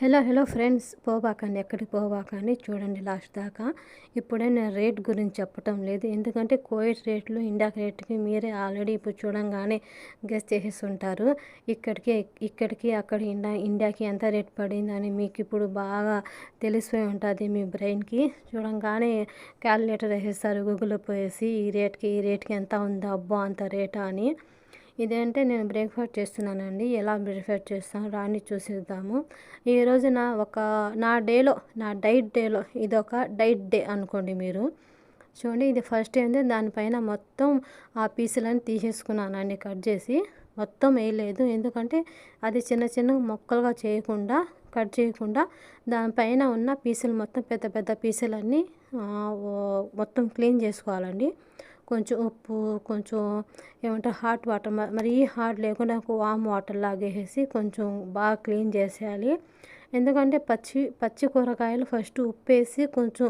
Hello friends, పోబాకండి, ఎక్కడికి పోబాకండి. చూడండి last దాకా. ఇప్పుడే నేను రేట్ గురించి చెప్పటం లేదు, ఎందుకంటే కోవిడ్ రేట్లు ఇండియా రేట్కి మీరే ఆల్రెడీ ఇప్పుడు చూడంగానే గెస్ చేసేస్తుంటారు. ఇక్కడికి అక్కడ ఇండియాకి ఎంత రేట్ పడిందని మీకు ఇప్పుడు బాగా తెలిసిపోయి ఉంటుంది మీ బ్రెయిన్కి. చూడంగానే క్యాలిక్యులేటర్ వేసేస్తారు గూగుల్లో పోయేసి, ఈ రేట్కి ఎంత ఉందో, అబ్బో అంత రేటా అని. ఇదేంటే నేను బ్రేక్ఫాస్ట్ చేస్తున్నానండి. ఎలా బ్రేక్ఫాస్ట్ చేస్తాను రాని చూసేద్దాము. ఈ రోజున నా డైట్ డేలో ఇదొక డైట్ డే అనుకోండి మీరు. చూడండి, ఇది ఫస్ట్ ఏంది, దానిపైన మొత్తం ఆ పీసులన్నీ తీసేసుకున్నానండి. కట్ చేసి మొత్తం వేయలేదు, ఎందుకంటే అది చిన్న చిన్న ముక్కలుగా కట్ చేయకుండా దానిపైన ఉన్న పీసులు మొత్తం పెద్ద పెద్ద పీసులన్నీ మొత్తం క్లీన్ చేసుకోవాలండి. కొంచెం ఉప్పు, కొంచెం ఏమంటారు హాట్ వాటర్, మరీ హాట్ లేకుండా వామ్ వాటర్ లాగేసి కొంచెం బాగా క్లీన్ చేసేయాలి. ఎందుకంటే పచ్చి కూరగాయలు ఫస్ట్ ఉప్పేసి కొంచెం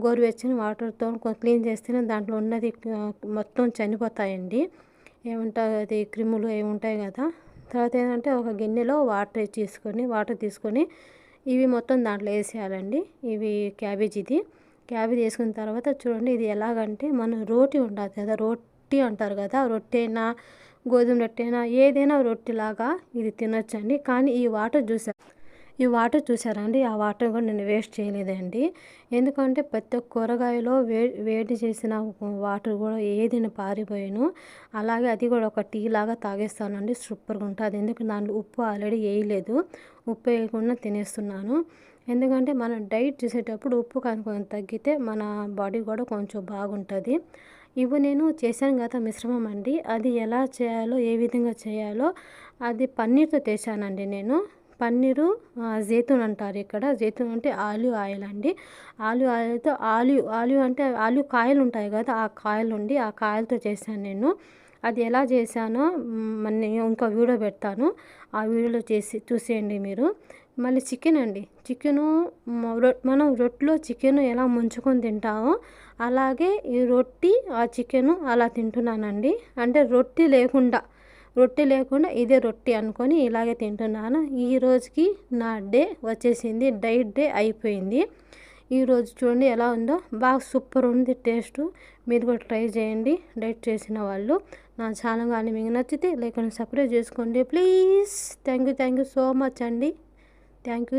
గోరువెచ్చని వాటర్తో క్లీన్ చేస్తేనే దాంట్లో ఉన్నది మొత్తం చనిపోతాయండి. ఏమంటారు అది క్రిములు ఏముంటాయి కదా. తర్వాత ఏంటంటే ఒక గిన్నెలో వాటర్ తీసుకొని ఇవి మొత్తం దాంట్లో వేసేయాలండి. ఇవి క్యాబేజీ వేసుకున్న తర్వాత చూడండి, ఇది ఎలాగంటే మనం రోటీ ఉంటుంది కదా, రొట్టి అంటారు కదా, రొట్టె అయినా గోధుమ రొట్టె అయినా ఏదైనా రొట్టెలాగా ఇది తినొచ్చండి. కానీ ఈ వాటర్ చూసారండి, ఆ వాటర్ కూడా నేను వేస్ట్ చేయలేదండి. ఎందుకంటే ప్రతి ఒక్క కూరగాయలో వేడి చేసిన వాటర్ కూడా ఏదైనా పారిపోయాను. అలాగే అది కూడా ఒక టీ లాగా తాగేస్తానండి, సూపర్గా ఉంటుంది. ఎందుకంటే దాంట్లో ఉప్పు ఆల్రెడీ వేయలేదు, ఉప్పు వేయకుండా తినేస్తున్నాను. ఎందుకంటే మనం డైట్ చేసేటప్పుడు ఉప్పు కొంచెం తగ్గితే మన బాడీ కూడా కొంచెం బాగుంటుంది. ఇవి నేను చేశాను కదా మిశ్రమం అండి, అది ఎలా చేయాలో ఏ విధంగా చేయాలో అది పన్నీర్తో చేశానండి నేను. పన్నీరు జైతూన్ అంటారు ఇక్కడ. జైతూన్ అంటే ఆలివ్ ఆయిల్ అండి. ఆలివ్ ఆయిల్తో ఆలివ్ అంటే ఆలివ్ కాయలు ఉంటాయి కదా, ఆ కాయలతో చేశాను నేను. అది ఎలా చేశానో నేను ఇంకో వీడియో పెడతాను, ఆ వీడియోలో చూసేయండి మీరు. మళ్ళీ చికెను మనం రొట్టెలో చికెన్ ఎలా ముంచుకొని తింటామో అలాగే ఈ రొట్టి ఆ చికెను అలా తింటున్నానండి. అంటే రొట్టె లేకుండా ఇదే రొట్టె అనుకొని ఇలాగే తింటున్నాను. ఈ రోజుకి నా డే వచ్చేసింది, డైట్ డే అయిపోయింది. ఈరోజు చూడండి ఎలా ఉందో, బాగా సూపర్ ఉంది టేస్ట్. మీరు కూడా ట్రై చేయండి డైట్ చేసిన వాళ్ళు. నా ఛానల్ కానీ మీకు నచ్చితే లైక్ అండ్ సబ్స్క్రైబ్ చేసుకోండి please. Thank you so much అండి. Thank you.